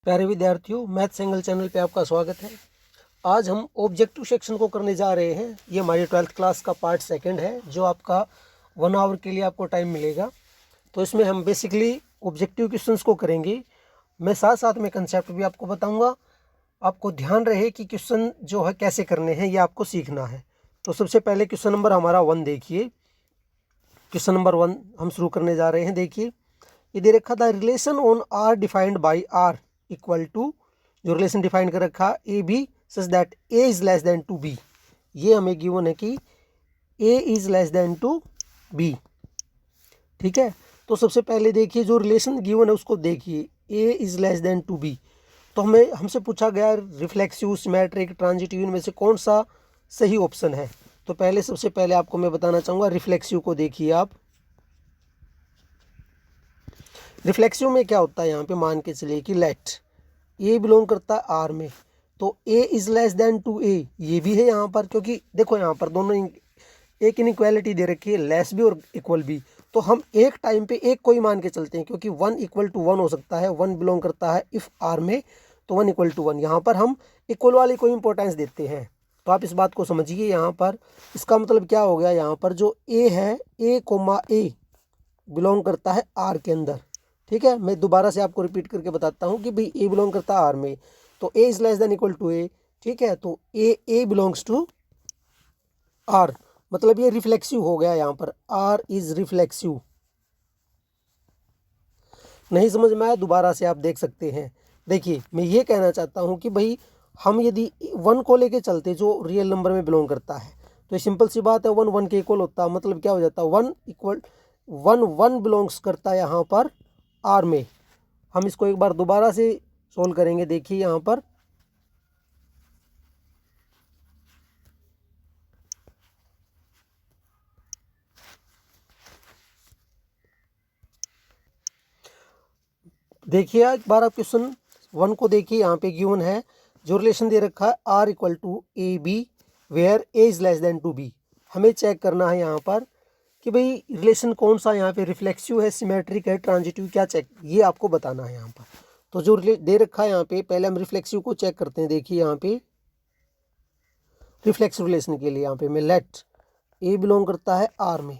प्यारे विद्यार्थियों, maths angle channel पे आपका स्वागत है। आज हम ऑब्जेक्टिव सेक्शन को करने जा रहे हैं। ये हमारी 12th क्लास का पार्ट सेकंड है, जो आपका 1 आवर के लिए आपको टाइम मिलेगा। तो इसमें हम बेसिकली ऑब्जेक्टिव क्वेश्चंस को करेंगे। मैं साथ साथ में कंसेप्ट भी आपको बताऊंगा। आपको ध्यान रहे कि क्वेश्चन जो है कैसे करने हैं, ये आपको सीखना है। तो सबसे पहले क्वेश्चन नंबर हमारा 1 देखिए। क्वेश्चन नंबर 1 हम शुरू करने जा रहे हैं। देखिए, ये दे रखा था relation on R defined by R equal to, जो रिलेशन डिफाइन कर रखा A B such that A is less than to B. ये हमें गिवन है कि A is less than to B. ठीक है, तो सबसे पहले देखिए जो रिलेशन गिवन है उसको देखिए, A is less than to B. तो हमसे पूछा गया रिफ्लेक्सिव, सिमेट्रिक, ट्रांजिटिव, इनमें से कौन सा सही ऑप्शन है। तो सबसे पहले आपको मैं बताना चाहूँगा रिफ्लेक्सिव को देखिए आप। रिफ्लेक्सिव में क्या होता है, यहाँ पे मान के चलिए कि लेट ए बिलोंग करता है आर में, तो A is less than to ए, ये भी है यहाँ पर, क्योंकि देखो यहाँ पर दोनों एक इनइक्वालिटी दे रखी है, लेस भी और इक्वल भी। तो हम एक टाइम पे एक कोई मान के चलते हैं, क्योंकि 1 इक्वल टू 1 हो सकता है। 1 बिलोंग करता है इफ आर में, तो 1 इक्वल टू 1। यहाँ पर हम इक्वल वाली को इंपॉर्टेंस देते हैं। तो आप इस बात को समझिए। यहाँ पर इसका मतलब क्या हो गया, यहाँ पर जो ए है, ए कोमा ए बिलोंग करता है आर के अंदर। ठीक है, मैं दोबारा से आपको रिपीट करके बताता हूँ कि भाई ए बिलोंग करता है आर में, तो A is less than equal to A. ठीक है, तो ए बिलोंग्स टू आर, मतलब ये रिफ्लेक्सिव हो गया। यहाँ पर आर इज रिफ्लेक्सिव। नहीं समझ में आया, दोबारा से आप देख सकते हैं। देखिए, मैं ये कहना चाहता हूँ कि भाई हम यदि 1 को लेके चलते जो रियल नंबर में बिलोंग करता है, तो ये सिंपल सी बात है, 1 1 के इक्वल होता है। मतलब क्या हो जाता है, 1 बिलोंग्स करता है यहाँ पर आर में। हम इसको एक बार दोबारा से सोल्व करेंगे। देखिए यहाँ पर देखिए, एक बार आप क्वेश्चन 1 को देखिए। यहाँ पे गिवन है, जो रिलेशन दे रखा है R equal to a b where a is less than to b. हमें चेक करना है यहाँ पर कि भाई रिलेशन कौन सा यहाँ पे रिफ्लेक्सिव है, सिमेट्रिक है, ट्रांजिटिव, क्या चेक, ये आपको बताना है यहाँ पर। तो जो दे रखा है यहाँ पे, पहले हम रिफ्लेक्सिव को चेक करते हैं। देखिए यहाँ पे रिफ्लेक्सिव रिलेशन के लिए यहाँ पे मैं लेट ए बिलोंग करता है आर में,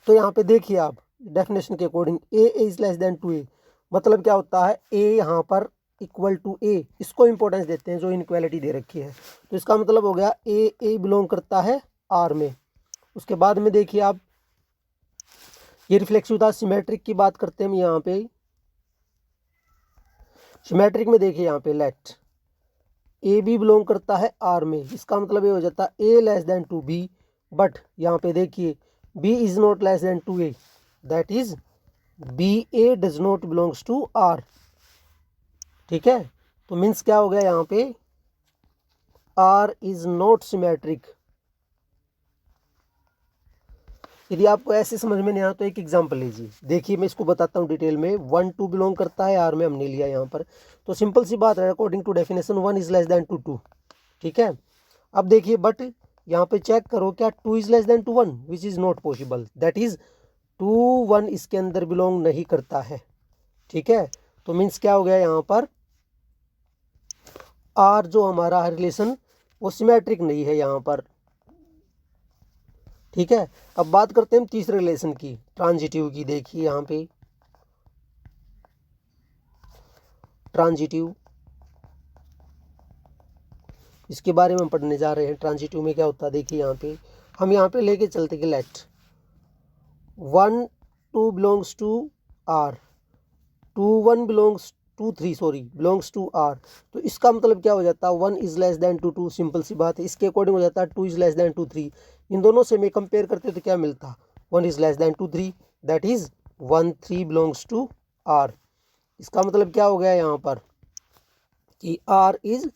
तो यहाँ पे देखिए आप डेफिनेशन के according A is less than to A, मतलब क्या होता है, ए यहाँ पर इक्वल टू ए, इसको इंपॉर्टेंस देते हैं जो इनइक्वालिटी दे रखी है। तो इसका मतलब हो गया ए बिलोंग करता है आर में। उसके बाद में देखिए आप, ये रिफ्लेक्सिव था। सिमेट्रिक की बात करते हैं हम यहाँ पे। सिमेट्रिक में देखिए यहाँ पे लेट ए बी बिलोंग करता है आर में, इसका मतलब ये हो जाता है A less than to B. But यहाँ पे देखिए B is not less than to A, that is B A does not belongs to R. ठीक है, तो मीन्स क्या हो गया यहाँ पे, आर इज नॉट सिमेट्रिक। यदि आपको ऐसे समझ में नहीं आया तो एक एग्जांपल लीजिए। देखिए, मैं इसको बताता हूँ डिटेल में। 1 2 बिलोंग करता है आर में, हमने लिया यहाँ पर, तो सिंपल सी बात है, according to definition 1 is less than to 2। ठीक है, अब देखिए बट यहाँ पे चेक करो, क्या 2 is less than to 1, which is not possible, that is 2 1 इसके अंदर बिलोंग नहीं करता है। ठीक है, तो मीन्स क्या हो गया यहाँ पर, आर जो हमारा रिलेशन वो सिमेट्रिक नहीं है यहाँ पर। ठीक है, अब बात करते हैं हम तीसरे रिलेशन की, ट्रांजिटिव की। देखिए यहाँ पे ट्रांजिटिव, इसके बारे में हम पढ़ने जा रहे हैं। ट्रांजिटिव में क्या होता है, देखिए हम यहाँ पे लेके चलते कि let 1 2 belongs to R, 2 1 belongs to 3 belongs to R. तो इसका मतलब क्या हो जाता है, 1 is less than to 2, simple सी बात है। इसके अकॉर्डिंग हो जाता है 2 इज लेस देन टू 3। इन दोनों से मैं कंपेयर करते तो क्या मिलता, 1 is less than to 3, that is 1 3 belongs to R. इसका मतलब क्या हो गया यहाँ पर कि आर इज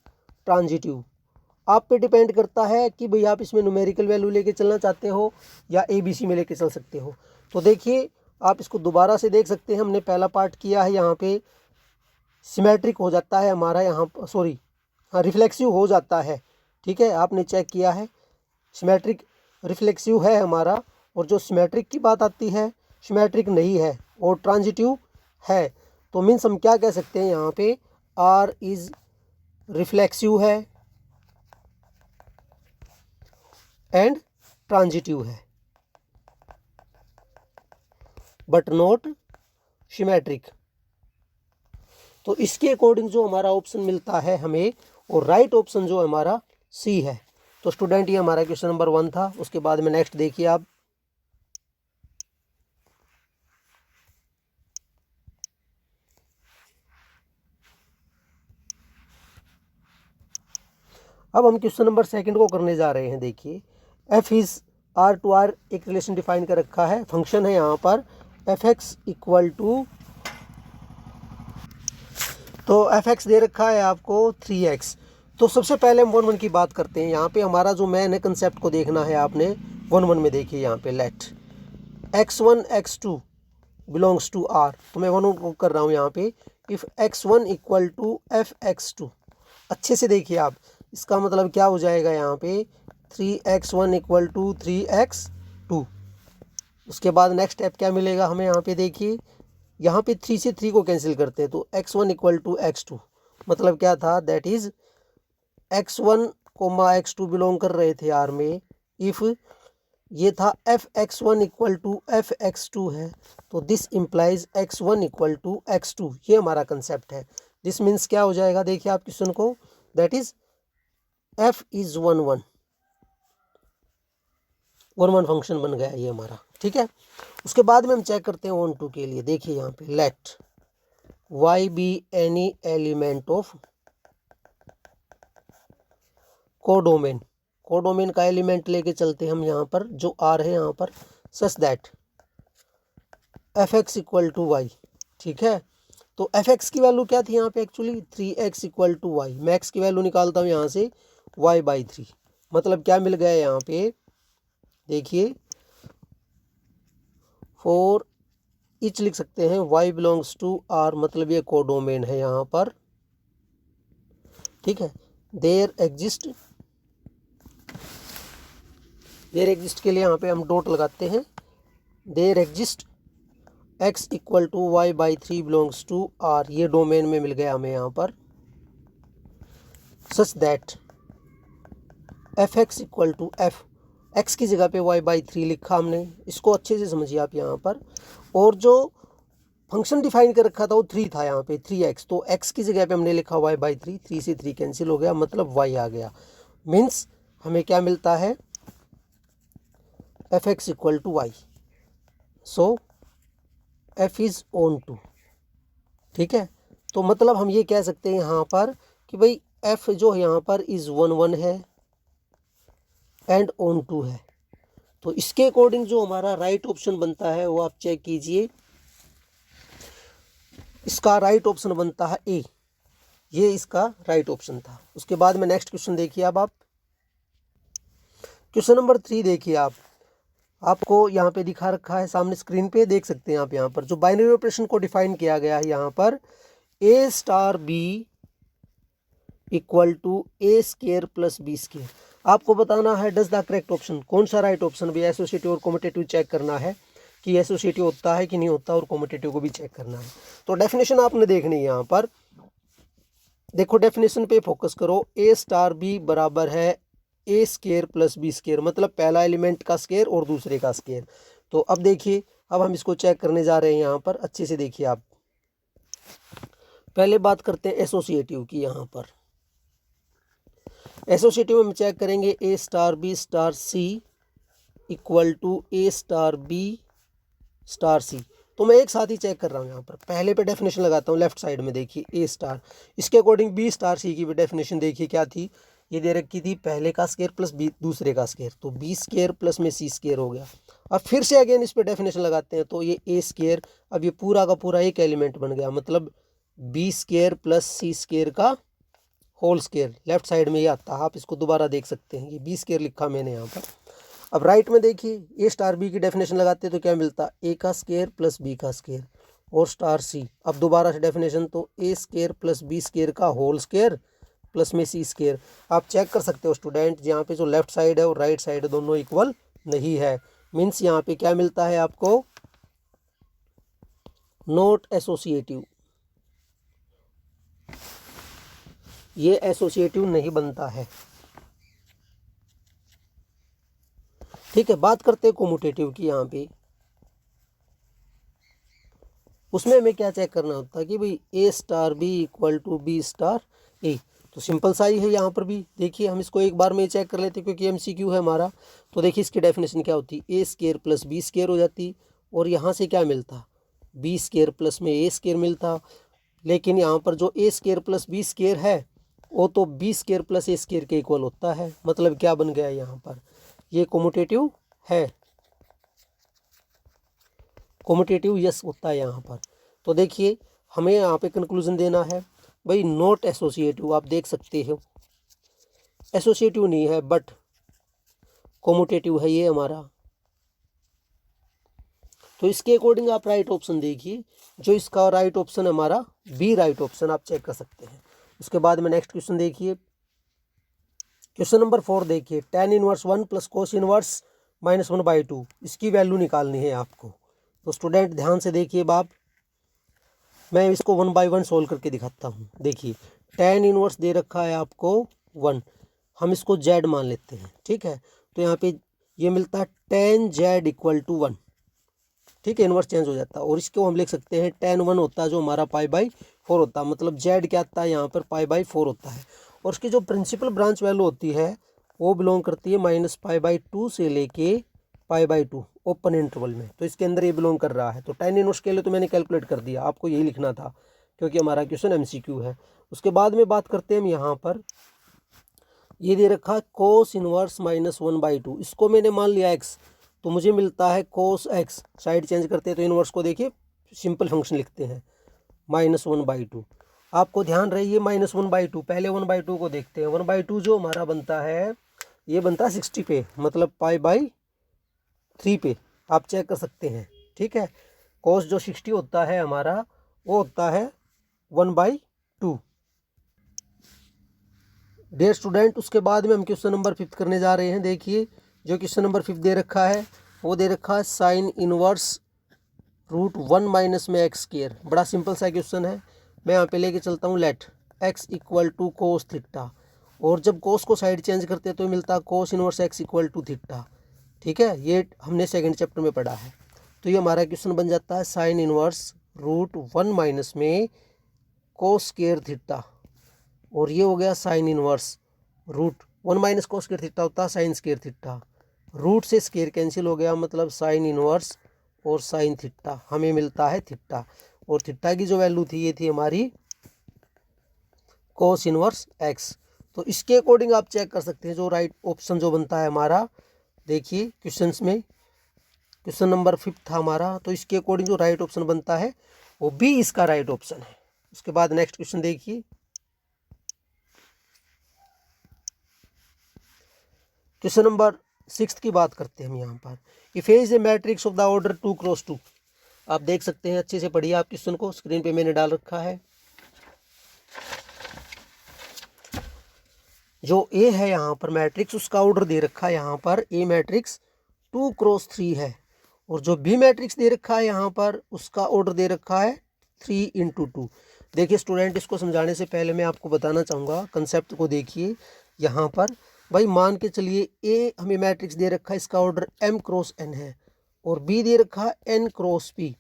ट्रांजिटिव। आप पे डिपेंड करता है कि भाई आप इसमें न्यूमेरिकल वैल्यू लेके चलना चाहते हो या ABC में लेके चल सकते हो। तो देखिए, आप इसको दोबारा से देख सकते हैं। हमने पहला पार्ट किया है, यहाँ पे सिमेट्रिक हो जाता है हमारा, यहाँ रिफ्लेक्सिव हो जाता है। ठीक है, आपने चेक किया है, सिमेट्रिक रिफ्लेक्सिव है हमारा, और जो सिमेट्रिक की बात आती है सिमेट्रिक नहीं है और ट्रांजिटिव है। तो मीन्स हम क्या कह सकते हैं यहाँ पे, आर इज रिफ्लेक्सिव है एंड ट्रांजिटिव है बट नॉट सिमेट्रिक। तो इसके अकॉर्डिंग जो हमारा ऑप्शन मिलता है हमें, और राइट ऑप्शन जो हमारा सी है। तो स्टूडेंट ये हमारा क्वेश्चन नंबर 1 था। उसके बाद में नेक्स्ट देखिए आप, अब हम क्वेश्चन नंबर 2 को करने जा रहे हैं। देखिए f is R to R एक रिलेशन डिफाइन कर रखा है, फंक्शन है यहाँ पर एफ एक्स इक्वल टू, तो एफ एक्स दे रखा है आपको 3x। तो सबसे पहले हम 1 1 की बात करते हैं। यहाँ पे हमारा जो मेन है कंसेप्ट को देखना है आपने। 1 1 में देखिए यहाँ पे late x1 x2 belongs to r, तो मैं 1 1 कर रहा हूँ यहाँ पे। If x1 equal to F x2, अच्छे से देखिए आप, इसका मतलब क्या हो जाएगा यहाँ पे 3x1 इक्वल टू 3x2। उसके बाद नेक्स्ट स्टेप क्या मिलेगा हमें यहाँ पे, देखिए यहाँ पे 3 से 3 को कैंसिल करते हैं, तो x1 इक्वल टू x2 मतलब क्या था, that is x1 x2 belong कर रहे थे r में। इफ़ ये था F x1 equal to F x2 है, तो this implies x1 equal to x2, ये हमारा कंसेप्ट है। दिस मीन्स क्या हो जाएगा, देखिए आप क्वेश्चन को, that is f is 1 1 1 function बन गया ये हमारा, ठीक है। उसके बाद में हम चेक करते हैं 1 2 के लिए। देखिए यहाँ पे let y be any element of codomain, codomain का एलिमेंट लेके चलते हैं हम यहाँ पर, जो r है यहाँ पर, such that f x equal to y, ठीक है। तो एफ एक्स की वैल्यू क्या थी यहाँ पे actually 3x equal to y, मैं एक्स की वैल्यू निकालता हूँ यहाँ से y/3, मतलब क्या मिल गया यहाँ पे, देखिए 4 इच लिख सकते हैं, y बिलोंग्स टू r, मतलब ये कोडोमेन है यहाँ पर, ठीक है। देयर एग्जिस्ट के लिए यहाँ पे हम डॉट लगाते हैं, there exist x equal to y/3 belongs to r, ये डोमेन में मिल गया हमें यहाँ पर, such that f x equal to f, x की जगह पे y/3 लिखा हमने, इसको अच्छे से समझिए आप यहाँ पर। और जो फंक्शन डिफाइन कर रखा था वो 3 था यहाँ पे 3x, तो x की जगह पे हमने लिखा y/3, 3 से 3 कैंसिल हो गया, मतलब y आ गया। मीन्स हमें क्या मिलता है, f x equal to y, so f is onto, ठीक है। तो मतलब हम ये कह सकते हैं यहाँ पर कि भाई एफ जो है यहाँ पर इज 1 1 है एंड ऑन टू है। तो इसके अकॉर्डिंग जो हमारा राइट ऑप्शन बनता है वो आप चेक कीजिए, इसका राइट ऑप्शन बनता है ए, ये इसका राइट ऑप्शन था। उसके बाद में नेक्स्ट क्वेश्चन देखिए अब आप, क्वेश्चन नंबर 3 देखिए आप, आपको यहाँ पे दिखा रखा है सामने स्क्रीन पे, देख सकते हैं आप यहाँ पर जो बाइनरी ऑपरेशन को डिफाइन किया गया है यहाँ पर, a star b equal to a square plus b square. आपको बताना है डज द करेक्ट ऑप्शन, कौन सा राइट ऑप्शन, भी एसोसिएटिव और कॉम्यूटेटिव चेक करना है कि एसोसिएटिव होता है कि नहीं होता, और कॉम्यूटेटिव को भी चेक करना है। तो डेफिनेशन आपने देखनी है यहाँ पर, देखो डेफिनेशन पे फोकस करो, ए स्टार बी बराबर है ए स्केयर प्लस बी स्केयर, मतलब पहला एलिमेंट का स्केयर और दूसरे का स्केयर। तो अब देखिए, अब हम इसको चेक करने जा रहे हैं यहाँ पर, अच्छे से देखिए आप। पहले बात करते हैं एसोसिएटिव की। यहाँ पर एसोसिएटिव में हम चेक करेंगे A star B star C equal to A star B star C. तो मैं एक साथ ही चेक कर रहा हूँ यहाँ पर, पहले पे डेफिनेशन लगाता हूँ लेफ्ट साइड में, देखिए ए स्टार, इसके अकॉर्डिंग बी स्टार सी की भी डेफिनेशन देखिए क्या थी, ये दे रखी थी पहले का स्केयर प्लस बी दूसरे का स्केयर, तो बी स्केयर प्लस में सी स्केयर हो गया। अब फिर से अगेन इस पर डेफिनेशन लगाते हैं, तो ये ए स्केयर, अब ये पूरा का पूरा एक एलिमेंट बन गया, मतलब बी स्केयर प्लस सी स्केयर का होल स्केयर, लेफ्ट साइड में ये आता है, आप इसको दोबारा देख सकते हैं, ये बी स्केयर लिखा मैंने यहाँ पर। अब राइट में देखिए, ए स्टार बी की डेफिनेशन लगाते हैं तो क्या मिलता, ए का स्केयर प्लस बी का स्केयर और स्टार सी। अब दोबारा से डेफिनेशन, तो ए स्केयर प्लस बी स्केयर का होल स्केयर प्लस में सी स्केयर। आप चेक कर सकते हो स्टूडेंट, यहाँ पे जो लेफ्ट साइड है और राइट साइड है दोनों इक्वल नहीं है, मीन्स यहाँ पे क्या मिलता है आपको, नॉट एसोसिएटिव, ये एसोसिएटिव नहीं बनता है। ठीक है, बात करते हैं कोमुटेटिव की। यहाँ पे उसमें हमें क्या चेक करना होता है कि भाई A star B equal to B star A. तो सिंपल सा ही है यहाँ पर भी। देखिए हम इसको एक बार में चेक कर लेते हैं क्योंकि एमसीक्यू है हमारा। तो देखिए इसकी डेफिनेशन क्या होती, ए स्केयर प्लस बी स्केयर हो जाती, और यहाँ से क्या मिलता, बी स्केयर प्लस में ए स्केयर मिलता। लेकिन यहाँ पर जो ए स्केयर प्लस बी स्केयर है वो तो बी स्केयर प्लस ए स्केयर के इक्वल होता है। मतलब क्या बन गया यहाँ पर, ये कोमुटेटिव है। कोमुटेटिव यस होता है यहाँ पर। तो देखिए हमें यहाँ पे कंक्लूजन देना है भाई नॉट एसोसिएटिव। आप देख सकते हो एसोसिएटिव नहीं है बट कोमुटेटिव है ये हमारा। तो इसके अकॉर्डिंग आप राइट ऑप्शन देखिए। जो इसका राइट ऑप्शन है हमारा बी राइट ऑप्शन, आप चेक कर सकते हैं। उसके बाद में नेक्स्ट क्वेश्चन देखिए, क्वेश्चन नंबर 4 देखिए, tan inverse 1 plus cos inverse -1/2 इसकी वैल्यू निकालनी है आपको। तो स्टूडेंट ध्यान से देखिए बाप, मैं इसको 1 बाय 1 सोल्व करके दिखाता हूँ। देखिए tan इनवर्स दे रखा है आपको 1, हम इसको z मान लेते हैं। ठीक है, तो यहाँ पे ये मिलता है tan z इक्वल टू 1। ठीक है, इनवर्स चेंज हो जाता है, और इसको हम लिख सकते हैं tan 1 होता है जो हमारा π/4 होता है। मतलब z क्या आता है यहाँ पर π/4 होता है। और उसकी जो प्रिंसिपल ब्रांच वैल्यू होती है वो बिलोंग करती है -π/2 से लेके π/2 ओपन इंटरवल में। तो इसके अंदर ये बिलोंग कर रहा है। तो tan इनवर्स के लिए तो मैंने कैलकुलेट कर दिया, आपको यही लिखना था क्योंकि हमारा क्वेश्चन एमसीक्यू है। उसके बाद में बात करते हैं हम यहाँ पर, ये दे रखा है कोस इनवर्स -1/2, इसको मैंने मान लिया x, तो मुझे मिलता है कोस x। साइड चेंज करते हैं तो इनवर्स को देखिए सिंपल फंक्शन लिखते हैं -1/2। आपको ध्यान रहिए -1/2, पहले 1/2 को देखते हैं। 1/2 जो हमारा बनता है ये बनता है 60 पे, मतलब π/3 पे, आप चेक कर सकते हैं। ठीक है, कोस जो 60 होता है हमारा वो होता है 1/2। डियर स्टूडेंट, उसके बाद में हम क्वेश्चन नंबर 5 करने जा रहे हैं। देखिए जो क्वेश्चन नंबर 5 दे रखा है वो दे रखा है साइन इनवर्स √1 माइनस में एक्स स्क्वायर। बड़ा सिंपल सा क्वेश्चन है। मैं यहाँ पे लेके चलता हूँ let x equal to cos theta, और जब कोस को साइड चेंज करते हैं तो मिलता है cos inverse x equal to theta. ठीक है, ये हमने सेकंड चैप्टर में पढ़ा है। तो ये हमारा क्वेश्चन बन जाता है साइन इनवर्स √1 माइनस में कोस स्क्वायर थीटा, और ये हो गया sign inverse √1 minus cos square theta होता है साइन स्क्वायर थीटा। रूट से स्क्वायर कैंसिल हो गया, मतलब साइन इनवर्स और साइन थीटा हमें मिलता है थीटा, और थीटा की जो वैल्यू थी ये थी हमारी कोस इनवर्स x। तो इसके अकॉर्डिंग आप चेक कर सकते हैं जो राइट ऑप्शन जो बनता है हमारा। देखिए क्वेश्चंस में क्वेश्चन नंबर 5 था हमारा, तो इसके अकॉर्डिंग जो राइट ऑप्शन बनता है वो बी इसका राइट ऑप्शन है। उसके बाद नेक्स्ट क्वेश्चन देखिए, क्वेश्चन नंबर 6 की बात करते हैं हम यहाँ पर। If A is a matrix of the order 2x2, आप देख सकते हैं, अच्छे से पढ़िए आप क्वेश्चन को, स्क्रीन पे मैंने डाल रखा है। जो ए है यहाँ पर मैट्रिक्स, उसका ऑर्डर दे रखा है यहाँ पर ए मैट्रिक्स 2x3 है, और जो बी मैट्रिक्स दे रखा है यहाँ पर उसका ऑर्डर दे रखा है 3x2। देखिए स्टूडेंट, इसको समझाने से पहले मैं आपको बताना चाहूँगा कंसेप्ट को। देखिए यहाँ पर भाई मान के चलिए ए हमें मैट्रिक्स दे रखा है, इसका ऑर्डर m×n है, और बी दे रखा है n×p।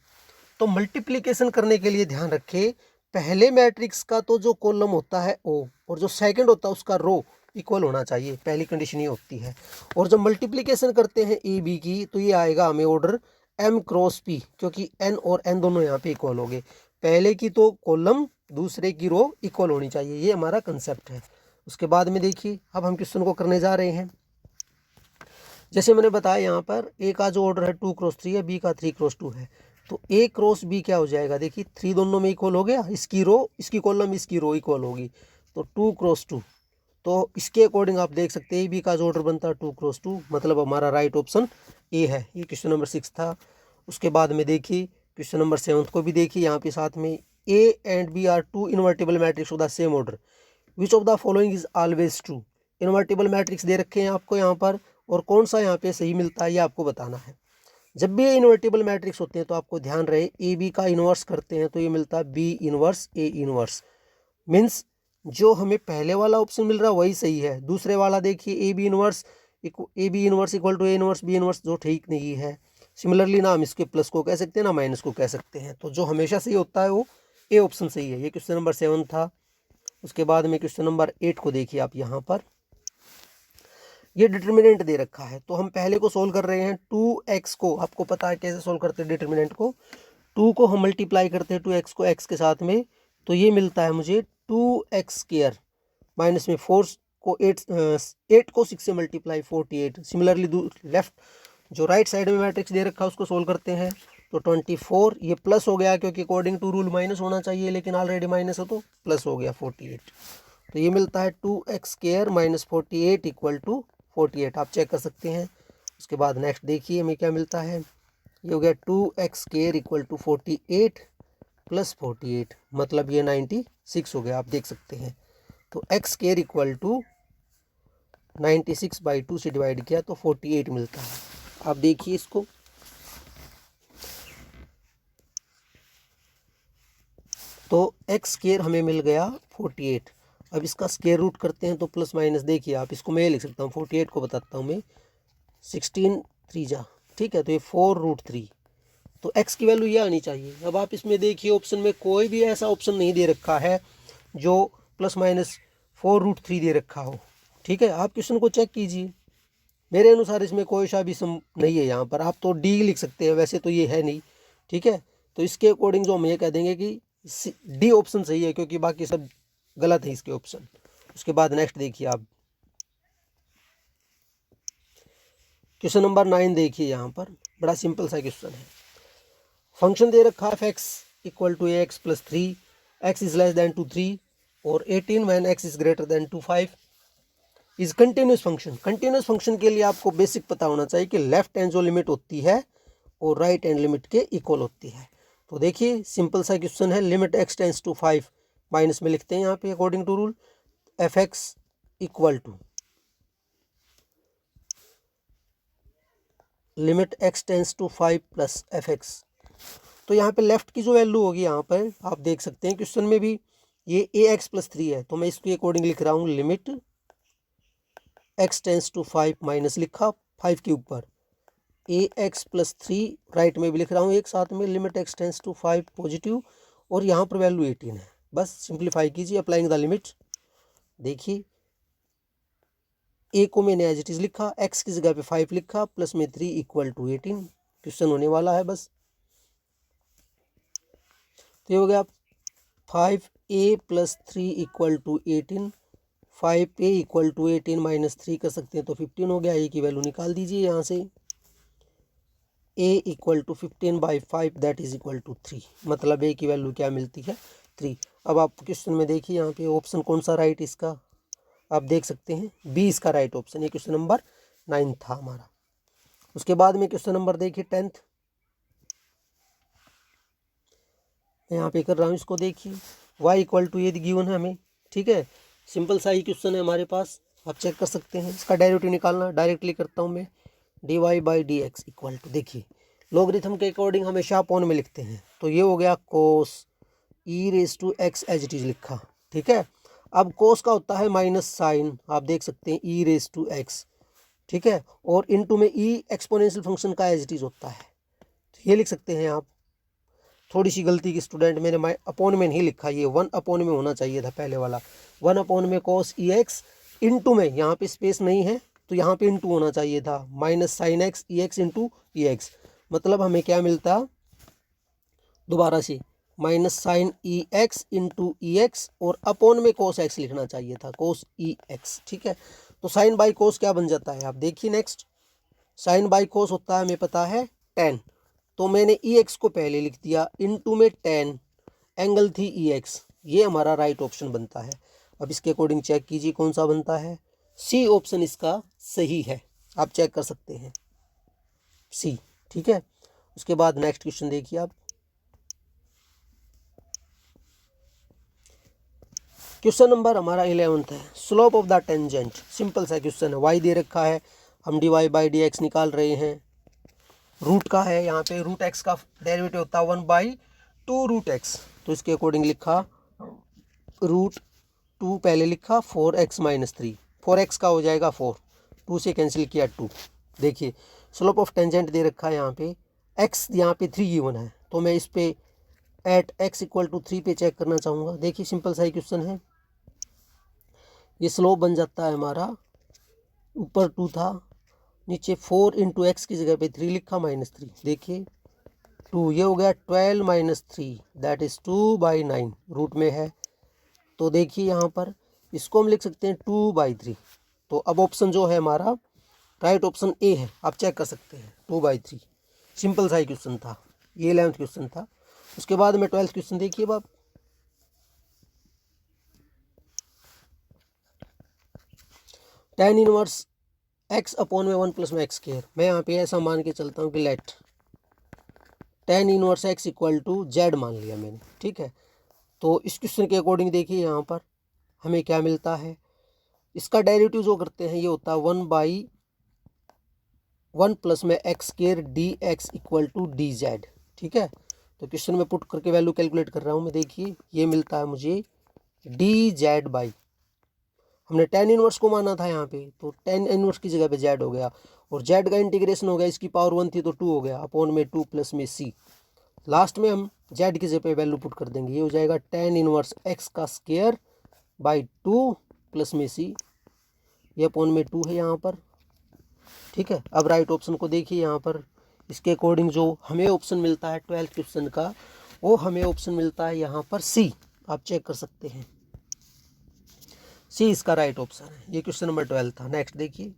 तो मल्टीप्लिकेशन करने के लिए ध्यान रखें, पहले मैट्रिक्स का तो जो कॉलम होता है ओ, और जो सेकंड होता है उसका रो इक्वल होना चाहिए, पहली कंडीशन ये होती है। और जब मल्टीप्लिकेशन करते हैं ए बी की तो ये आएगा हमें ऑर्डर m×p, क्योंकि n और n दोनों यहाँ पे इक्वल हो गए। पहले की तो कॉलम दूसरे की रो इक्वल होनी चाहिए, ये हमारा कंसेप्ट है। उसके बाद में देखिए अब हम क्वेश्चन को करने जा रहे हैं। जैसे मैंने बताया यहाँ पर ए का जो ऑर्डर है 2x3 है, बी का 3x2 है, तो ए क्रॉस बी क्या हो जाएगा, देखिए 3 दोनों में इक्वल हो गया, इसकी रो इसकी कॉलम इसकी रो इक्वल होगी, तो 2x2। तो इसके अकॉर्डिंग आप देख सकते हैं बी का जो ऑर्डर बनता है 2x2, मतलब हमारा राइट ऑप्शन ए है। ये क्वेश्चन नंबर 6 था। उसके बाद में देखिए क्वेश्चन नंबर 7 को भी देखिए, यहाँ पे साथ में A and B are 2 invertible matrix of the same order, which of the following is always true. Invertible matrix दे रखे हैं आपको यहाँ पर, और कौन सा यहाँ पे सही मिलता है ये आपको बताना है। जब भी ये इन्वर्टिबल मैट्रिक्स होते हैं तो आपको ध्यान रहे ए बी का इन्वर्स करते हैं तो ये मिलता है B inverse A inverse, means जो हमें पहले वाला ऑप्शन मिल रहा है वही सही है। दूसरे वाला देखिए a b inverse equal to a inverse b inverse, जो ठीक नहीं है। सिमिलरली ना हम इसके प्लस को कह सकते हैं ना माइनस को कह सकते हैं। तो जो हमेशा सही होता है वो ए ऑप्शन सही है। ये क्वेश्चन नंबर 7 था। उसके बाद में क्वेश्चन नंबर 8 को देखिए आप। यहाँ पर ये डिटर्मिनेंट दे रखा है, तो हम पहले को सोल्व कर रहे हैं। 2x को, आपको पता है कैसे सोल्व करते हैं डिटर्मिनेंट को। 2 को हम मल्टीप्लाई करते हैं 2x को x के साथ में, तो ये मिलता है मुझे 2x स्क्वायर माइनस में 4 को 8 को 6 से मल्टीप्लाई 48। सिमिलरली लेफ्ट जो राइट साइड में मैट्रिक्स दे रखा है उसको सोल्व करते हैं। तो 24 ये प्लस हो गया क्योंकि अकॉर्डिंग टू रूल माइनस होना चाहिए, लेकिन ऑलरेडी माइनस है तो प्लस हो गया 48। तो ये मिलता है 2x square minus 48 equal to 48। आप चेक कर सकते हैं। उसके बाद नेक्स्ट देखिए हमें क्या मिलता है। ये हो गया 2x square equal to 48 plus 48, मतलब ये 96 हो गया। आप देख सकते हैं। तो x स्क्वायर इक्वल टू 96/2 से डिवाइड किया तो 48 मिलता है। आप देखिए इसको, तो x स्क्वायर हमें मिल गया 48। अब इसका स्क्वायर रूट करते हैं तो प्लस माइनस, देखिए आप इसको मैं लिख सकता हूँ, 48 को बताता हूँ मैं, 16 3 जा, ठीक है। तो ये 4√3, तो x की वैल्यू ये आनी चाहिए। अब आप इसमें देखिए ऑप्शन में कोई भी ऐसा ऑप्शन नहीं दे रखा है जो प्लस माइनस 4√3 दे रखा हो, ठीक है। आप क्वेश्चन को चेक कीजिए, मेरे अनुसार इसमें कोई सा भी सम नहीं है यहाँ पर। आप तो डी लिख सकते हैं, वैसे तो ये है नहीं, ठीक है। तो इसके अकॉर्डिंग जो हम ये कह देंगे कि डी ऑप्शन सही है, क्योंकि बाकी सब गलत है इसके ऑप्शन। उसके बाद नेक्स्ट देखिए आप क्वेश्चन नंबर 9 देखिए। यहाँ पर बड़ा सिंपल सा क्वेश्चन है। फंक्शन दे रखा है x equal to ax plus 3, x is less than to 3 और 18 when x is greater than to 5 is continuous function. Continuous function के लिए आपको बेसिक पता होना चाहिए कि लेफ्ट हैंड जो लिमिट होती है और राइट हैंड लिमिट के इक्वल होती है। तो देखिए सिंपल सा क्वेश्चन है। Limit x tends to 5, minus में लिखते हैं यहाँ पे according to rule, fx equal to limit x tends to 5 plus fx। तो यहाँ पे लेफ्ट की जो वैल्यू होगी यहाँ पर आप देख सकते हैं क्वेश्चन में भी ये ax प्लस 3 है, तो मैं इसके अकॉर्डिंग लिख रहा हूँ limit x tends to 5, minus लिखा 5 के ऊपर ax प्लस 3, राइट में भी लिख रहा हूँ एक साथ में limit x tends to 5 positive, और यहाँ पर वैल्यू 18 है। बस सिंप्लीफाई कीजिए अप्लाइंग द लिमिट। देखिए a को मैंने एज इट इज लिखा, x की जगह पे 5 लिखा, प्लस में 3 इक्वल टू 18। क्वेश्चन होने वाला है बस। तो ये हो गया 5a plus 3 equal to 18, 5a equal to 18 minus 3 कर सकते हैं तो 15 हो गया। a की वैल्यू निकाल दीजिए यहाँ से, a equal to 15/5 that is equal to 3, मतलब a की वैल्यू क्या मिलती है 3। अब आप क्वेश्चन में देखिए यहाँ पे ऑप्शन कौन सा राइट इसका, आप देख सकते हैं बी इसका राइट ऑप्शन। ये क्वेश्चन नंबर 9 था हमारा। उसके बाद में क्वेश्चन नंबर देखिए 10th, मैं यहाँ पे कर रहा हूँ इसको। देखिए y इक्वल टू ये गिवन है हमें, ठीक है। सिंपल सा ही क्वेश्चन है हमारे पास, आप चेक कर सकते हैं। इसका डेरिवेटिव निकालना डायरेक्टली करता हूँ मैं, dy/dx इक्वल टू, देखिए लॉगरिथम के अकॉर्डिंग हमेशा अपॉन में लिखते हैं, तो ये हो गया cos e⁻x as it is लिखा, ठीक है। अब cos का होता है माइनस साइन, आप देख सकते हैं e⁻x, ठीक है, और इनटू में e एक्सपोनेंशियल फंक्शन का एज इट इज होता है, तो ये लिख सकते हैं आप। थोड़ी सी गलती की स्टूडेंट, मैंने अपॉन में नहीं लिखा, ये 1 अपॉन में होना चाहिए था पहले वाला। 1 अपॉन में cos ex, इनटू में यहाँ पे स्पेस नहीं है तो यहाँ पे इनटू होना चाहिए था, minus sine x ex into ex, मतलब हमें क्या मिलता, दोबारा से minus sine ex into ex और अपॉन में cos x लिखना चाहिए था, cos ex, ठीक है। तो साइन बाई cos क्या बन जाता है, आप देखिए नेक्स्ट। साइन बाई cos होता है हमें पता है tan, तो मैंने ex को पहले लिख दिया, इनटू में tan, एंगल थी ex, ये हमारा राइट ऑप्शन बनता है। अब इसके अकॉर्डिंग चेक कीजिए कौन सा बनता है, सी ऑप्शन इसका सही है, आप चेक कर सकते हैं सी, ठीक है। उसके बाद नेक्स्ट क्वेश्चन देखिए आप। क्वेश्चन नंबर हमारा 11th है। Slope of the tangent, simple सा क्वेश्चन है। y दे रखा है, हम dy/dx निकाल रहे हैं, रूट का है यहाँ पे, रूट x का डेरिवेटिव होता है 1/2 √x, तो इसके अकॉर्डिंग लिखा √2 2 पहले लिखा, 4x माइनस 3, 4x का हो जाएगा 4, 2 से कैंसिल किया 2। देखिए स्लोप ऑफ टेंजेंट दे रखा है यहाँ पे, x यहाँ पे 3 गिवन है, तो मैं इस पे एट x इक्वल टू 3 पे चेक करना चाहूँगा। देखिए सिंपल सा ही क्वेश्चन है, ये स्लोप बन जाता है हमारा, ऊपर 2 था, नीचे 4 इंटू एक्स की जगह पे 3 लिखा माइनस 3। देखिए 2, ये हो गया 12 माइनस 3 दैट इज़ 2/9, रूट में है। तो देखिए यहाँ पर इसको हम लिख सकते हैं 2/3। तो अब ऑप्शन जो है हमारा राइट ऑप्शन ए है, आप चेक कर सकते हैं 2/3। सिंपल सा ही क्वेश्चन था, ये 11th क्वेश्चन था। उसके बाद में 12th क्वेश्चन देखिए बाप, tan इनवर्स x अपॉन में 1 प्लस में एक्स स्क्वायर। मैं यहाँ पे ऐसा मान के चलता हूँ कि let tan inverse x equal to z मान लिया मैंने, ठीक है। तो इस क्वेश्चन के अकॉर्डिंग देखिए यहाँ पर हमें क्या मिलता है, इसका डेरिवेटिव जो करते हैं ये होता है 1/1 प्लस में x square d x equal to d z, ठीक है। तो क्वेश्चन में पुट करके वैल्यू कैलकुलेट कर रहा हूँ मैं। देखिए ये मिलता है मुझे डी जेड बाई, हमने tan इनवर्स को माना था यहाँ पे, तो tan इनवर्स की जगह पे z हो गया, और z का इंटीग्रेशन हो गया, इसकी पावर 1 थी तो 2 हो गया, अपॉन में 2 प्लस में c। लास्ट में हम z की जगह पे वैल्यू पुट कर देंगे, ये हो जाएगा tan इनवर्स x का स्क्वायर बाई 2 प्लस में c, ये अपॉन में 2 है यहाँ पर, ठीक है। अब राइट ऑप्शन को देखिए यहाँ पर, इसके अकॉर्डिंग जो हमें ऑप्शन मिलता है 12th क्वेश्चन का, वो हमें ऑप्शन मिलता है यहाँ पर c, आप चेक कर सकते हैं, सी इसका राइट ऑप्शन है। ये क्वेश्चन नंबर 12 था। नेक्स्ट देखिए,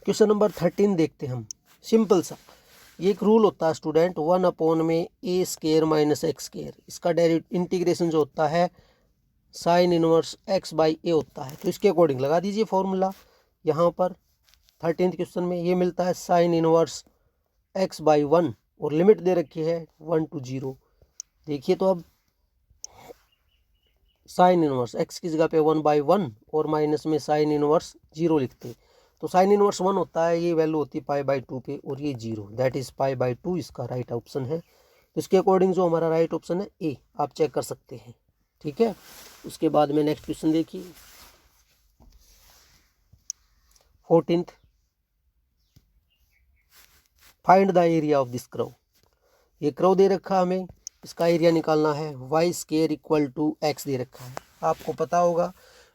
क्वेश्चन नंबर 13 देखते हैं हम। सिंपल सा ये एक रूल होता है स्टूडेंट, 1 अपॉन में ए स्क्वायर माइनस एक्स स्क्वायर, इसका डायरेक्ट इंटीग्रेशन जो होता है साइन इनवर्स एक्स बाई ए होता है। तो इसके अकॉर्डिंग लगा दीजिए फॉर्मूला यहाँ पर 13th क्वेश्चन में, ये मिलता है साइन इनवर्स एक्स बाई 1, और लिमिट दे रखी है 1 to 0। देखिए तो अब साइन इनवर्स एक्स की जगह पे 1/1 और माइनस में साइन इनवर्स 0 लिखते, तो साइन इनवर्स 1 होता है, ये वैल्यू होती है π/2 पे, और ये 0 दैट इज π/2 इसका राइट ऑप्शन है। तो इसके अकॉर्डिंग जो हमारा राइट ऑप्शन है ए, आप चेक कर सकते हैं, ठीक है। उसके बाद में नेक्स्ट क्वेश्चन देखिए 14th, find the area of this curve. ये क्रव दे रखा हमें, इसका एरिया निकालना है, Y square equal to X दे रखा है। आपको पता होगा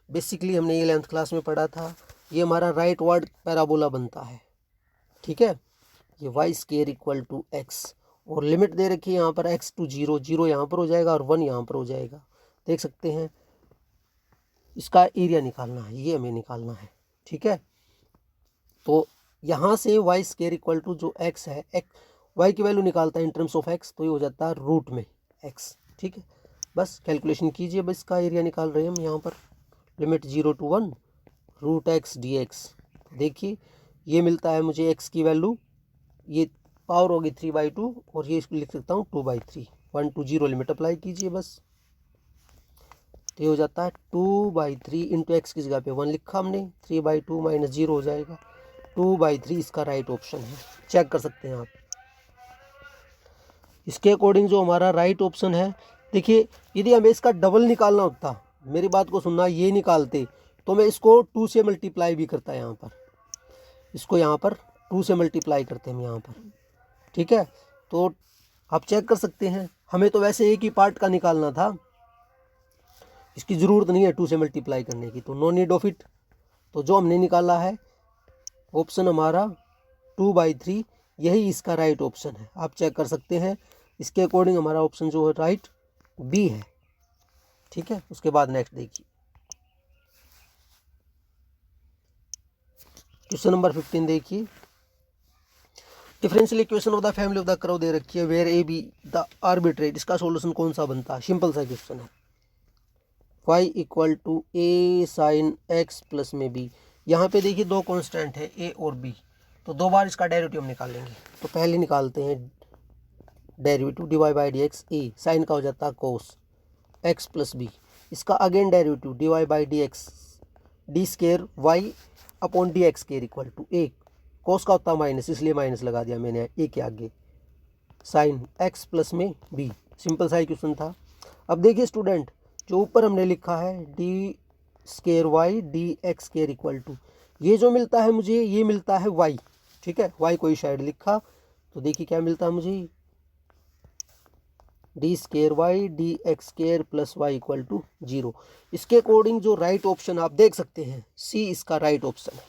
बेसिकली हमने ये 11th क्लास में पढ़ा था, ये हमारा राइट वर्ड पैराबोला बनता है, ठीक है। ये y square equal to x, और लिमिट दे रखी है यहाँ पर x to 0, 0 यहाँ पर हो जाएगा और 1 यहाँ पर हो जाएगा, देख सकते हैं। इसका एरिया निकालना है, ये हमें निकालना है, ठीक है। तो यहाँ से वाई स्क्वायर इक्वल टू जो x है, y की वैल्यू निकालता है इन टर्म्स ऑफ x, तो ये हो जाता है रूट में x, ठीक है। बस कैलकुलेशन कीजिए, बस इसका एरिया निकाल रहे हैं हम यहाँ पर, limit 0 to 1 root x dx। देखिए ये मिलता है मुझे x की वैल्यू, ये पावर होगी 3/2, और ये इसको लिख सकता हूँ 2/3, 1 to 0 लिमिट अप्लाई कीजिए बस, तो ये हो जाता है 2/3 इंटू एक्स की जगह पे 1 लिखा हमने, 3/2 माइनस 0 हो जाएगा, 2/3 इसका राइट ऑप्शन है, चेक कर सकते हैं आप। इसके अकॉर्डिंग जो हमारा राइट ऑप्शन है, देखिए यदि हमें इसका डबल निकालना होता, मेरी बात को सुनना, ये निकालते तो मैं इसको 2 से मल्टीप्लाई भी करता यहाँ पर, इसको यहाँ पर 2 से मल्टीप्लाई करते हैं हम यहाँ पर, ठीक है। तो आप चेक कर सकते हैं, हमें तो वैसे एक ही पार्ट का निकालना था, इसकी ज़रूरत नहीं है 2 से मल्टीप्लाई करने की, तो नो नीड ऑफ इट। तो जो हमने निकाला है ऑप्शन हमारा 2/3, यही इसका राइट ऑप्शन है, आप चेक कर सकते हैं। इसके अकॉर्डिंग हमारा ऑप्शन जो है राइट बी है, ठीक है। उसके बाद नेक्स्ट देखिए क्वेश्चन नंबर 15 देखिए, differential equation of the family of the curve दे रखी है, where A B the arbitrate, इसका सॉल्यूशन कौन सा बनता है। सिंपल सा क्वेश्चन है, y equal to A sine X plus में बी। यहाँ पे देखिए दो कांस्टेंट है a और b, तो दो बार इसका डेरिवेटिव हम निकालेंगे। तो पहले निकालते हैं derivative, dy by D X, A sine का हो जाता है कोस x प्लस बी, इसका again derivative dy by D X D square Y upon D x square equal to A, cos का होता है माइनस, इसलिए माइनस लगा दिया मैंने ए के आगे, साइन x प्लस में b। सिंपल सा क्वेश्चन था। अब देखिए स्टूडेंट, जो ऊपर हमने लिखा है d square y d x square equal to, ये जो मिलता है मुझे, ये मिलता है y। ठीक है, y कोई साइड लिखा, तो देखिए क्या मिलता है मुझे, d square y d x square plus y equal to 0। इसके अकॉर्डिंग जो राइट ऑप्शन आप देख सकते हैं, सी इसका राइट ऑप्शन है।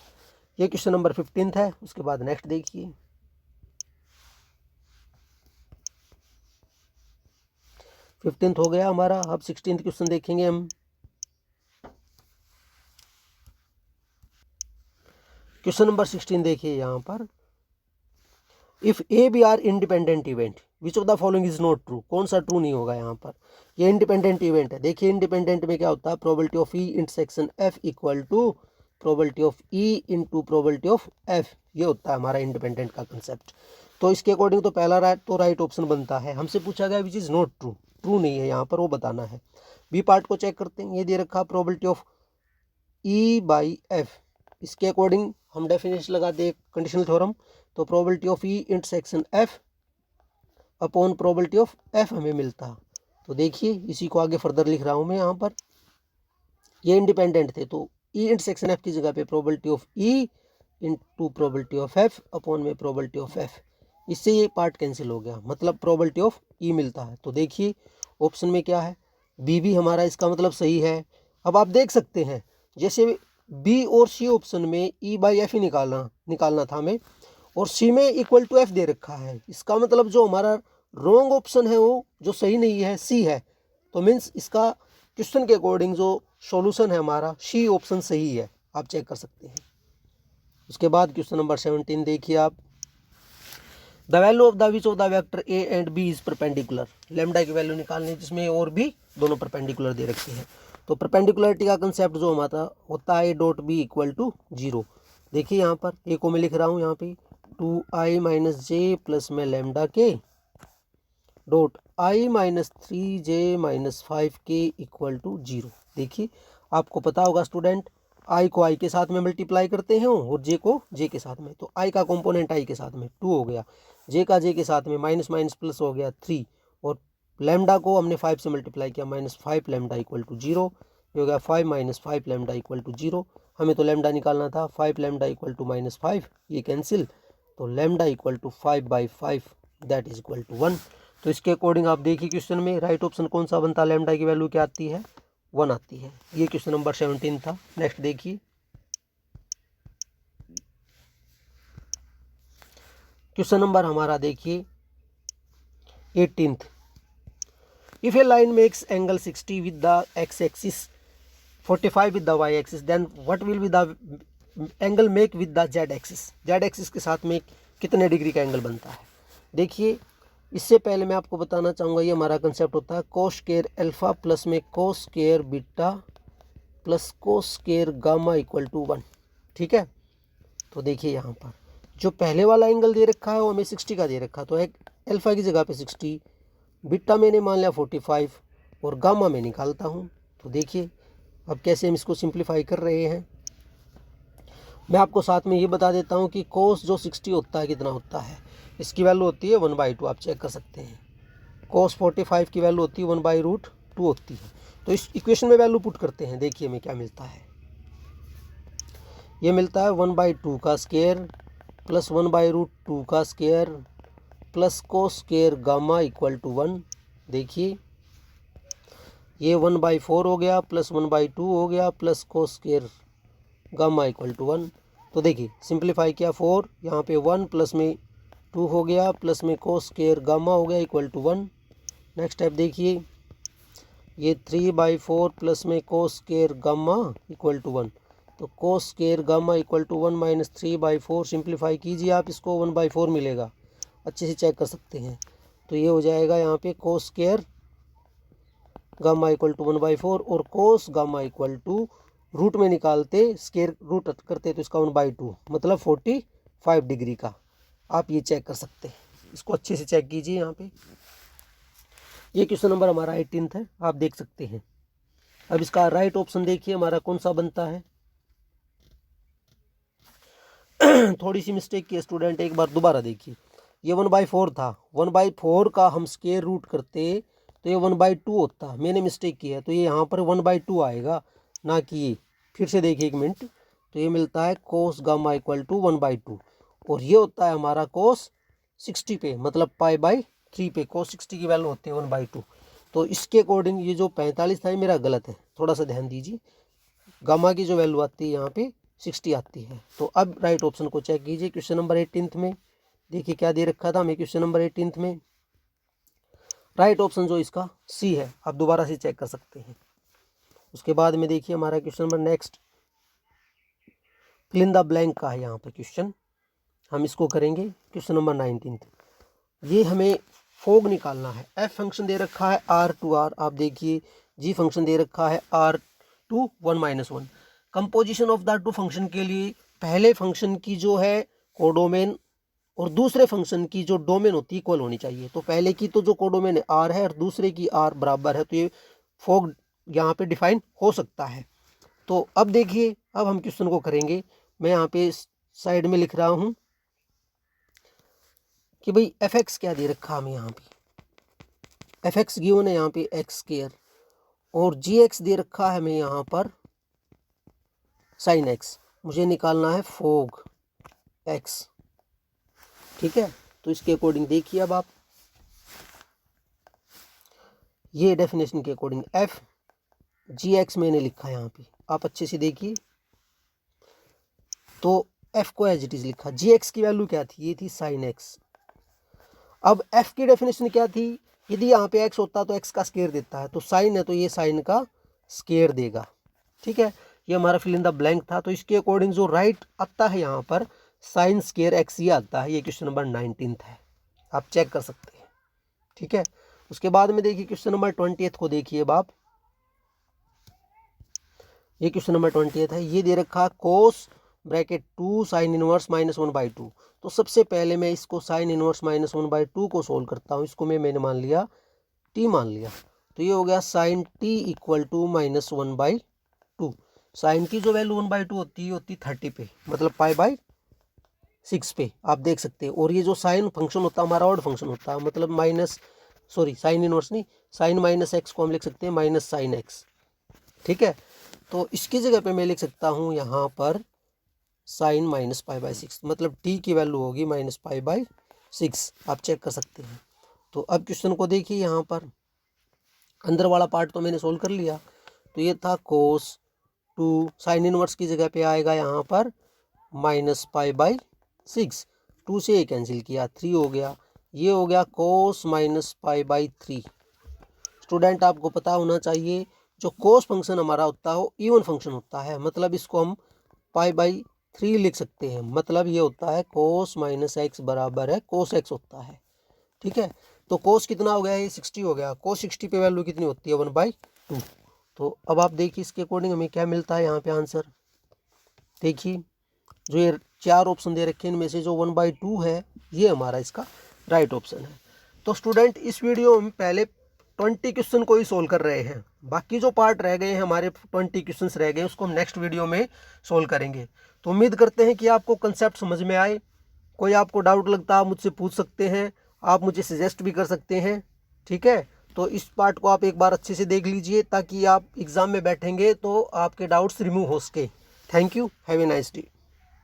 ये क्वेश्चन नंबर 15 है। उसके बाद नेक्स्ट देखिए, 15 हो गया हमारा। अब 16 क्वेश्चन देखेंगे हम। क्वेश्चन नंबर 16 देखिए यहाँ पर, if A B are independent event which of the following is not true. कौन सा ट्रू नहीं होगा यहाँ पर, ये इंडिपेंडेंट इवेंट है। देखिए इंडिपेंडेंट में क्या होता है, probability of E intersection F equal to probability of E into probability of F, ये होता है हमारा इंडिपेंडेंट का कंसेप्ट। तो इसके अकॉर्डिंग तो पहला राइट ऑप्शन बनता है। हमसे पूछा गया विच इज नॉट ट्रू, ट्रू नहीं है यहाँ पर, वो बताना है। बी पार्ट को चेक करते हैं। ये दे रखा probability of E by F, इसके अकॉर्डिंग हम डेफिनेशन लगा दे कंडीशनल थ्योरम, तो probability of E intersection F upon probability of F हमें मिलता। तो देखिए इसी को आगे फर्दर लिख रहा हूँ मैं यहाँ पर। ये इंडिपेंडेंट थे, तो ई इंटरसेक्शन एफ की जगह पे probability of E into probability of F upon में प्रोबेबिलिटी ऑफ एफ, इससे ये पार्ट कैंसिल हो गया, मतलब प्रोबेबिलिटी ऑफ ई मिलता है। तो देखिए ऑप्शन में क्या है, बी भी हमारा इसका मतलब सही है। अब आप देख सकते हैं, जैसे बी और सी ऑप्शन में ई बाई एफ ही निकालना था हमें, और सी में इक्वल टू एफ दे रखा है। इसका मतलब जो हमारा रॉन्ग ऑप्शन है, वो जो सही नहीं है, सी है। तो मीन्स इसका क्वेश्चन के अकॉर्डिंग जो सॉल्यूशन है हमारा, सी ऑप्शन सही है, आप चेक कर सकते हैं। उसके बाद क्वेश्चन नंबर 17 देखिए आप, the value of the which of the vector a and b is perpendicular. Lambda की वैल्यू निकालनी है जिसमें ए और बी दोनों परपेंडिकुलर दे रखे हैं। तो परपेंडिकुलरिटी का कंसेप्ट जो हमारा होता है, a dot b equal to 0। देखिए यहाँ पर ए को मैं लिख रहा हूँ यहाँ पे 2i माइनस जे प्लस में लैम्डा के dot i minus 3j minus 5k equal to 0। देखिए आपको पता होगा स्टूडेंट, i को i के साथ में मल्टीप्लाई करते हैं और j को j के साथ में, तो i का कंपोनेंट i के साथ में 2 हो गया, j का j के साथ में माइनस माइनस प्लस हो गया 3, और लैम्डा को हमने 5 से मल्टीप्लाई किया, माइनस 5 लैम्डा इक्वल टू 0। ये हो गया 5 माइनस 5 लैम्डा इक्वल टू 0। हमें तो लैम्डा निकालना था, 5 लैम्डा इक्वल टू माइनस 5, ये कैंसिल, तो lambda equal to 5/5 that is equal to 1। तो इसके अकॉर्डिंग आप देखिए क्वेश्चन में राइट ऑप्शन कौन सा बनता है, लैम्डा की वैल्यू क्या आती है, 1 आती है। ये क्वेश्चन नंबर 17 था। नेक्स्ट देखिए क्वेश्चन नंबर हमारा देखिए 18th, if a line makes angle 60 with the x axis 45 with the y axis, then what will be the angle make with the z axis. Z axis के साथ में कितने degree का angle बनता है। देखिए इससे पहले मैं आपको बताना चाहूँगा, ये हमारा कंसेप्ट होता है कोस स्क्वायर अल्फा प्लस में cos square beta plus cos square gamma equal to 1। ठीक है, तो देखिए यहाँ पर जो पहले वाला एंगल दे रखा है वो हमें 60 का दे रखा है, तो एक अल्फा की जगह पे 60, बीटा मैंने मान लिया 45 और गामा में निकालता हूँ। तो देखिए अब कैसे हम इसको सिंप्लीफाई कर रहे हैं। मैं आपको साथ में ये बता देता हूँ कि कोस जो 60 होता है कितना होता है, इसकी वैल्यू होती है 1/2, आप चेक कर सकते हैं। कोस 45 की वैल्यू होती है 1/√2 होती है। तो इस इक्वेशन में वैल्यू पुट करते हैं, देखिए हमें क्या मिलता है। ये मिलता है 1/2 का स्क्वायर प्लस 1/√2 का square plus cos square gamma equal to 1। देखिए ये 1/4 हो गया प्लस 1/2 हो गया plus cos square gamma equal to 1। तो देखिए सिंप्लीफाई किया 4, यहाँ पे 1 प्लस में 2 हो गया प्लस में कोस स्क्वायर गामा हो गया इक्वल टू 1। नेक्स्ट स्टेप देखिए, ये 3/4 प्लस में cos square gamma equal to 1, तो cos square gamma equal to 1 minus 3/4, simplify कीजिए आप इसको 1/4 मिलेगा, अच्छे से चेक कर सकते हैं। तो ये हो जाएगा यहाँ पे cos square gamma equal to 1/4 और cos gamma equal to root में निकालते स्क्वायर रूट करते तो इसका 1/2 मतलब 45 डिग्री का। आप ये चेक कर सकते हैं, इसको अच्छे से चेक कीजिए। यहाँ पे ये क्वेश्चन नंबर हमारा 18 है, आप देख सकते हैं। अब इसका राइट ऑप्शन देखिए हमारा कौन सा बनता है। थोड़ी सी मिस्टेक की स्टूडेंट, एक बार दोबारा देखिए। ये 1/4 था, 1/4 का हम स्क्वायर रूट करते तो ये 1/2 होता। मैंने मिस्टेक की है, तो ये यहाँ पर 1/2 आएगा, ना कि ये। फिर से देखिए एक मिनट, तो ये मिलता है कोस गामा इक्वल टू 1/2, और ये होता है हमारा कोस 60 पे, मतलब π/3 पे कोस 60 की वैल्यू होती है 1/2। तो इसके अकॉर्डिंग ये जो 45 था ये मेरा गलत है, थोड़ा सा ध्यान दीजिए। गामा की जो वैल्यू आती है यहाँ पे 60 आती है। तो अब राइट ऑप्शन को चेक कीजिए। क्वेश्चन नंबर 18 में देखिए क्या दे रखा था हमें क्वेश्चन नंबर 18 में। राइट ऑप्शन जो इसका सी है, आप दोबारा से चेक कर सकते हैं। उसके बाद में देखिए हमारा question number next fill in the blank का है यहाँ पर क्वेश्चन, हम इसको करेंगे क्वेश्चन नंबर 19। ये हमें फोग निकालना है। एफ फंक्शन दे रखा है R2R, आप देखिए जी फंक्शन दे रखा है R2 1 - 1। Composition of the two function के लिए पहले फंक्शन की जो है कोडोमेन और दूसरे फंक्शन की जो डोमेन होती है इक्वल होनी चाहिए। तो पहले की तो जो कोडोमेन है R है और दूसरे की R बराबर है, तो ये फोग यहाँ पे डिफाइन हो सकता है। तो अब देखिए, अब हम क्वेश्चन को करेंगे। मैं यहाँ पे साइड में लिख रहा हूँ कि भाई fx क्या दे रखा हमें यहाँ पे, fx गिवन है यहाँ पे x², और gx दे रखा है हमें यहाँ पर sin x। मुझे निकालना है फोग x, ठीक है। तो इसके अकॉर्डिंग देखिए, अब आप ये डेफिनेशन के अकॉर्डिंग f gx मैंने लिखा है यहाँ पे, आप अच्छे से देखिए। तो f को एज इट इज लिखा, gx की वैल्यू क्या थी, ये थी sin x। अब f की डेफिनेशन क्या थी, यदि यहाँ पे x होता तो x का स्क्वायर देता है, तो साइन है तो ये साइन का स्क्वायर देगा, ठीक है। ये हमारा फिल इन द ब्लैंक था। तो इसके अकॉर्डिंग जो राइट आता है यहाँ पर साइन स्क्वायर x ये आता है। ये क्वेश्चन नंबर 19 है, आप चेक कर सकते हैं, ठीक है। उसके बाद में देखिए क्वेश्चन नंबर 20 को देखिए बाप, ये क्वेश्चन नंबर 20 है। ये दे रखा कोस ब्रैकेट 2 साइन इनवर्स -1/2। तो सबसे पहले मैं इसको साइन इनवर्स -1/2 को सोल्व करता हूँ। इसको मैंने मान लिया t मान लिया, तो ये हो गया sine t equal to -1/2। Sine की जो वैल्यू 1/2 होती है 30 पे, मतलब π/6 पे, आप देख सकते हैं। और ये जो साइन फंक्शन होता है हमारा ऑड फंक्शन होता है, मतलब साइन इनवर्स नहीं, साइन -x को हम लिख सकते हैं -sin x, ठीक है। तो इसकी जगह पे मैं लिख सकता हूँ यहाँ पर साइन -π/6, मतलब t की वैल्यू होगी -π/6, आप चेक कर सकते हैं। तो अब क्वेश्चन को देखिए, यहाँ पर अंदर वाला पार्ट तो मैंने सोल्व कर लिया। तो ये था कोस 2, साइन इनवर्स की जगह पे आएगा यहाँ पर -π/6, 2 से ये कैंसिल किया 3 हो गया, ये हो गया कोस -π/3। स्टूडेंट आपको पता होना चाहिए जो कोस फंक्शन हमारा होता है वो इवन फंक्शन होता है, मतलब इसको हम π/3 लिख सकते हैं। मतलब ये होता है कोस -x बराबर है कोस x होता है, ठीक है। तो कोस कितना हो गया, ये 60 हो गया। कोस 60 पे वैल्यू कितनी होती है 1/2। तो अब आप देखिए इसके अकॉर्डिंग हमें क्या मिलता है यहाँ पे आंसर। देखिए जो ये 4 ऑप्शन दे रखे हैं इनमें से जो 1/2 है ये हमारा इसका राइट ऑप्शन है। तो स्टूडेंट इस वीडियो में पहले 20 क्वेश्चन को ही सोल्व कर रहे हैं, बाकी जो पार्ट रह गए हैं हमारे 20 क्वेश्चंस रह गए उसको हम नेक्स्ट वीडियो में सोल्व करेंगे। तो उम्मीद करते हैं कि आपको कंसेप्ट समझ में आए। कोई आपको डाउट लगता है आप मुझसे पूछ सकते हैं, आप मुझे सजेस्ट भी कर सकते हैं, ठीक है। तो इस पार्ट को आप एक बार अच्छे से देख लीजिए ताकि आप एग्ज़ाम में बैठेंगे तो आपके डाउट्स रिमूव हो सके। Thank you, have a nice day.